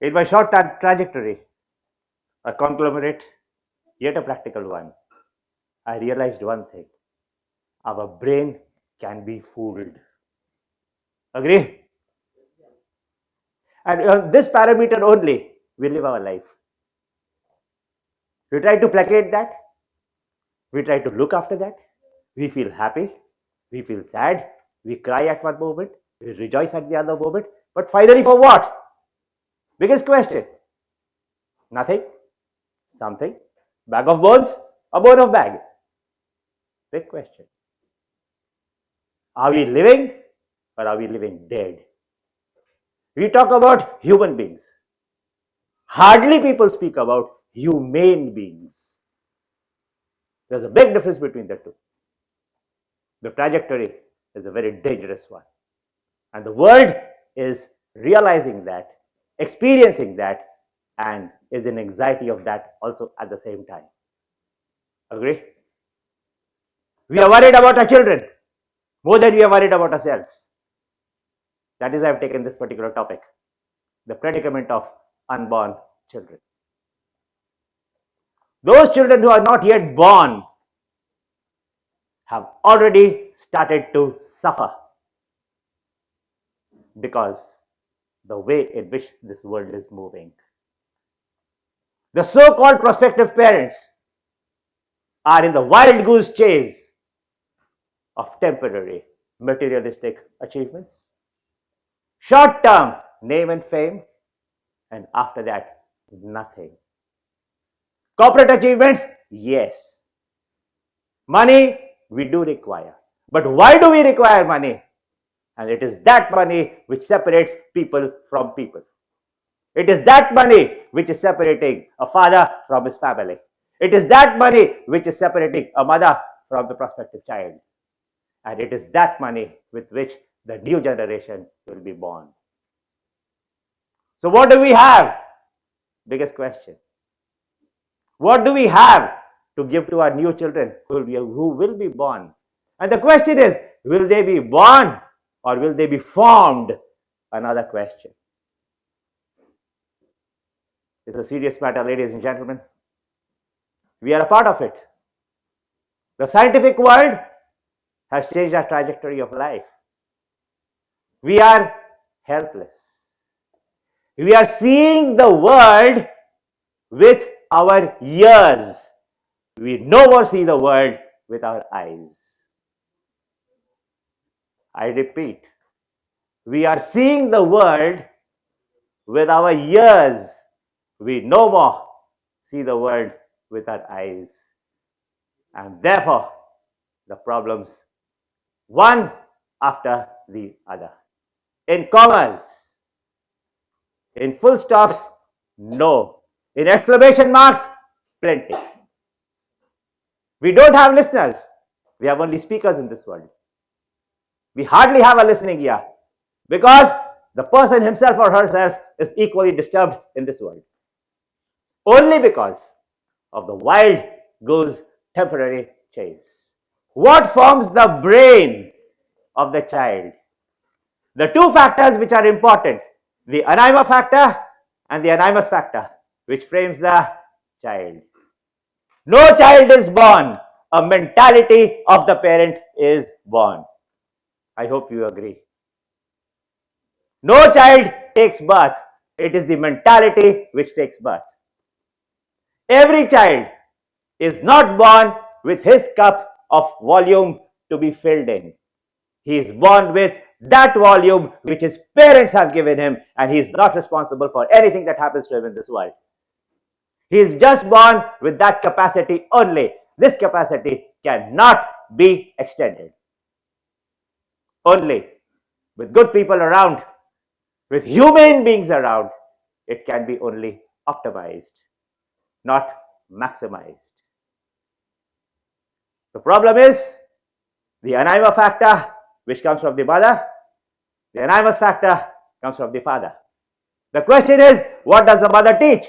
In my short trajectory, a conglomerate, yet a practical one, I realized one thing: our brain can be fooled. Agree? And on this parameter only, we live our life. We try to placate that. We try to look after that. We feel happy. We feel sad. We cry at one moment. We rejoice at the other moment. But finally, for what? Biggest question. Nothing. Something. Bag of bones. A bone of bag. Big question. Are we living or are we living dead? We talk about human beings. Hardly people speak about humane beings. There's a big difference between the two. The trajectory is a very dangerous one. And the world is realizing that, experiencing that, and is in anxiety of that also at the same time. Agree? We are worried about our children more than we are worried about ourselves. That is why I've taken this particular topic, the predicament of unborn children. Those children who are not yet born have already started to suffer because the way in which this world is moving. The so-called prospective parents are in the wild goose chase of temporary materialistic achievements, short-term name and fame, and after that, nothing. Corporate achievements, yes. Money, we do require. But why do we require money? And it is that money which separates people from people. It is that money which is separating a father from his family. It is that money which is separating a mother from the prospective child. And it is that money with which the new generation will be born. So what do we have? Biggest question. What do we have to give to our new children who will be born? And the question is, will they be born or will they be formed? Another question. It's a serious matter, ladies and gentlemen. We are a part of it. The scientific world has changed our trajectory of life. We are helpless. We are seeing the world with our ears. We no more see the world with our eyes. I repeat, we are seeing the world with our ears. We no more see the world with our eyes. And therefore, the problems, one after the other. In commas, in full stops, no. In exclamation marks, plenty. We don't have listeners. We have only speakers in this world. We hardly have a listening ear because the person himself or herself is equally disturbed in this world. Only because of the wild goose temporary chase. What forms the brain of the child? The two factors which are important, the anima factor and the animus factor, which frames the child. No child is born. A mentality of the parent is born. I hope you agree. No child takes birth. It is the mentality which takes birth. Every child is not born with his cup of volume to be filled in. He is born with that volume which his parents have given him, and he is not responsible for anything that happens to him in this world. He is just born with that capacity only. This capacity cannot be extended. Only with good people around, with human beings around, it can be only optimized, not maximized. The problem is the anima factor, which comes from the mother, the animus factor comes from the father. The question is, what does the mother teach?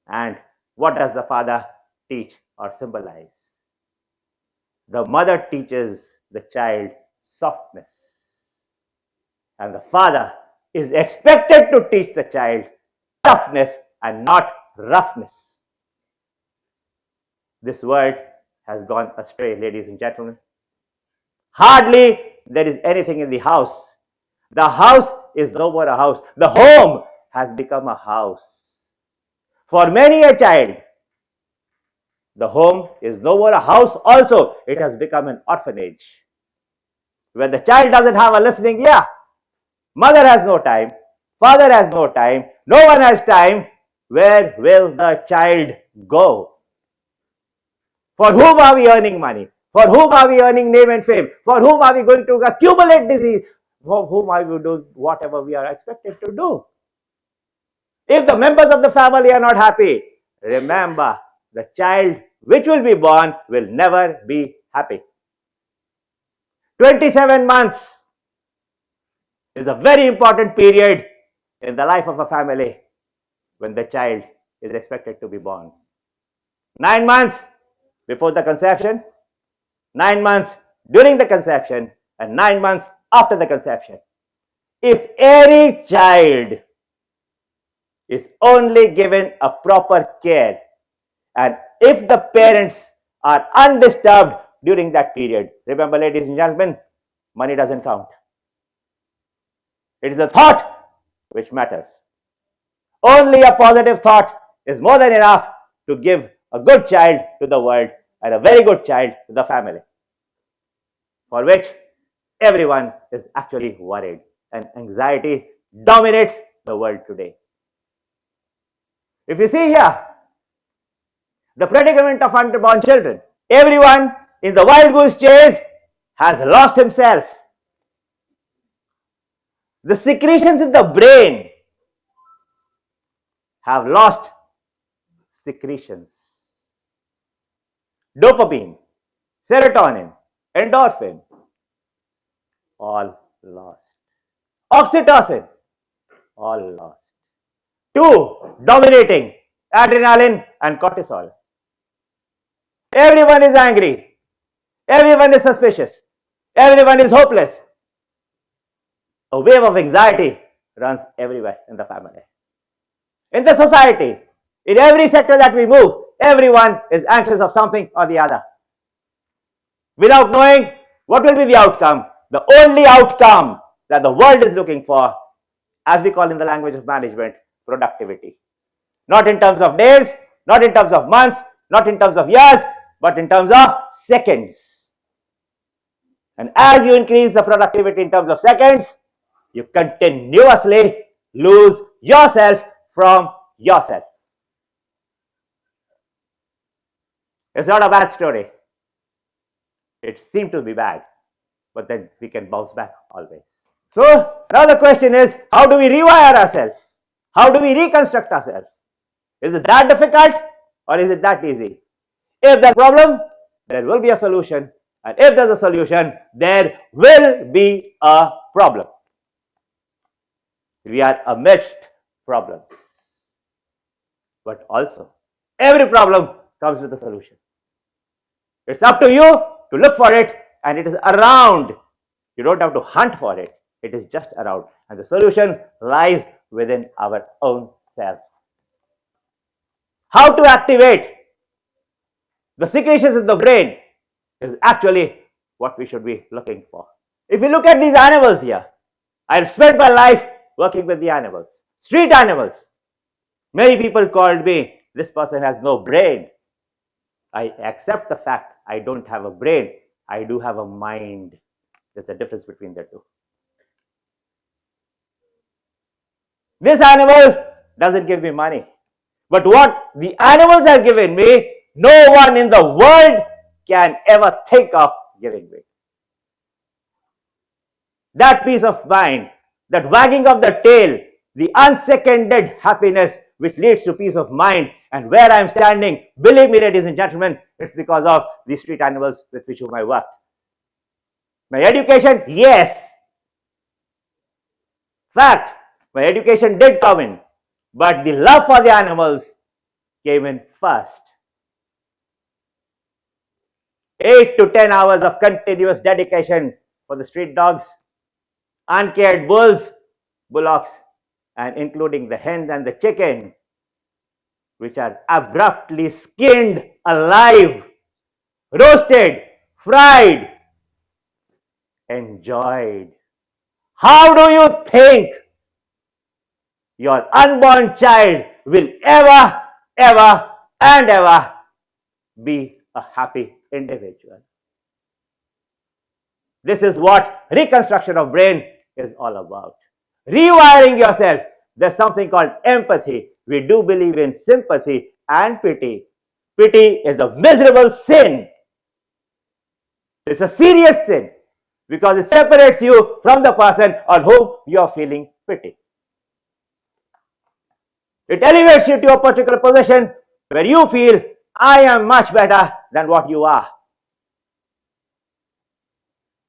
And what does the father teach or symbolize. The mother teaches the child softness, and the father is expected to teach the child toughness and not roughness. This world has gone astray, ladies and gentlemen. Hardly there is anything in the house. The house is no more a house. The home has become a house. For many a child, the home is no more a house also. It has become an orphanage. When the child doesn't have a listening ear, mother has no time, father has no time, no one has time, where will the child go? For whom are we earning money? For whom are we earning name and fame? For whom are we going to accumulate disease? For whom are we doing whatever we are expected to do? If the members of the family are not happy, remember, the child which will be born will never be happy. 27 months is a very important period in the life of a family when the child is expected to be born. 9 months before the conception, 9 months during the conception, and 9 months after the conception. If any child is only given a proper care, and if the parents are undisturbed during that period, remember, ladies and gentlemen, money doesn't count. It is the thought which matters. Only a positive thought is more than enough to give a good child to the world and a very good child to the family, for which everyone is actually worried, and anxiety dominates the world today. If you see here, the predicament of unborn children, everyone in the wild goose chase has lost himself. The secretions in the brain have lost secretions. Dopamine, serotonin, endorphin, all lost. Oxytocin, all lost. Two dominating, adrenaline and cortisol. Everyone is angry. Everyone is suspicious. Everyone is hopeless. A wave of anxiety runs everywhere in the family. In the society, in every sector that we move, everyone is anxious of something or the other. Without knowing what will be the outcome, the only outcome that the world is looking for, as we call in the language of management, productivity. Not in terms of days, not in terms of months, not in terms of years, but in terms of seconds. And as you increase the productivity in terms of seconds, you continuously lose yourself from yourself. It's not a bad story. It seemed to be bad, but then we can bounce back always. So another question is, how do we rewire ourselves? How do we reconstruct ourselves? Is it that difficult or is it that easy? If there's a problem, there will be a solution. And if there's a solution, there will be a problem. We are amidst problems. But also, every problem comes with a solution. It's up to you to look for it, and it is around. You don't have to hunt for it. It is just around. And the solution lies within our own self. How to activate the secretions in the brain is actually what we should be looking for. If you look at these animals here, I've spent my life working with the animals, street animals. Many people called me, this person has no brain. I accept the fact I don't have a brain. I do have a mind. There's a difference between the two. This animal doesn't give me money. But what the animals have given me, no one in the world can ever think of giving me. That peace of mind, that wagging of the tail, the unseconded happiness which leads to peace of mind, and where I am standing, believe me, ladies and gentlemen, it's because of the street animals with which whom I work. My education, yes. Fact, my education did come in, but the love for the animals came in first. 8 to 10 hours of continuous dedication for the street dogs, uncared bulls, bullocks, and including the hens and the chicken, which are abruptly skinned alive, roasted, fried, enjoyed. How do you think your unborn child will ever, ever, and ever be a happy individual? This is what reconstruction of brain is all about. Rewiring yourself. There's something called empathy. We do believe in sympathy and pity. Pity is a miserable sin. It's a serious sin because it separates you from the person on whom you are feeling pity. It elevates you to a particular position where you feel, I am much better than what you are.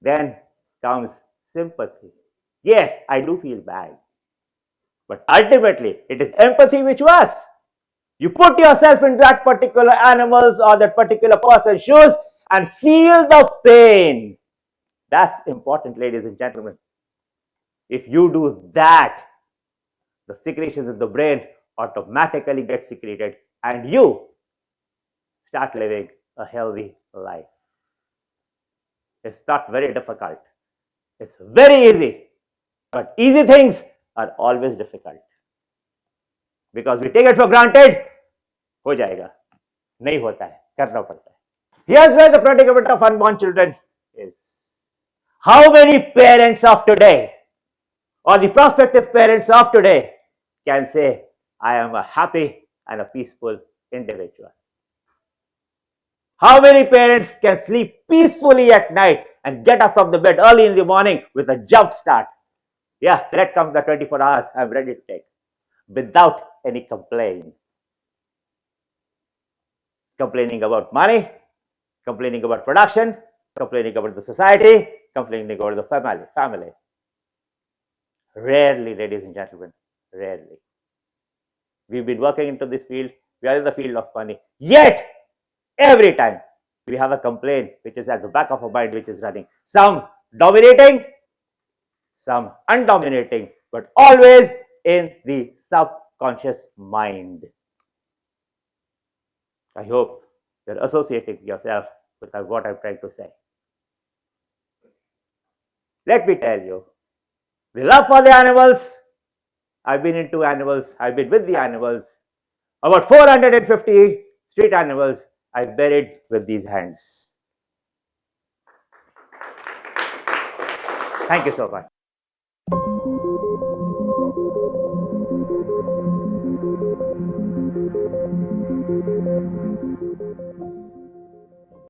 Then comes sympathy. Yes, I do feel bad. But ultimately, it is empathy which works. You put yourself in that particular animal's or that particular person's shoes and feel the pain. That's important, ladies and gentlemen. If you do that, the secretions in the brain automatically get secreted and you start living a healthy life. It's not very difficult. It's very easy. But easy things are always difficult. Because we take it for granted, हो जाएगा. नहीं होता है, करना पड़ता है. Here's where the predicament of unborn children is. How many parents of today or the prospective parents of today can say, I am a happy and a peaceful individual? How many parents can sleep peacefully at night and get up from the bed early in the morning with a jump start? Yeah, that comes the 24 hours I'm ready to take without any complaint. Complaining about money, complaining about production, complaining about the society, complaining about the family. Rarely, ladies and gentlemen, rarely. We've been working into this field. We are in the field of money. Yet, every time we have a complaint which is at the back of our mind, which is running. Some dominating, some undominating, but always in the subconscious mind. I hope you're associating yourself with what I'm trying to say. Let me tell you, the love for the animals, I've been into animals, I've been with the animals. About 450 street animals I've buried with these hands. Thank you so much.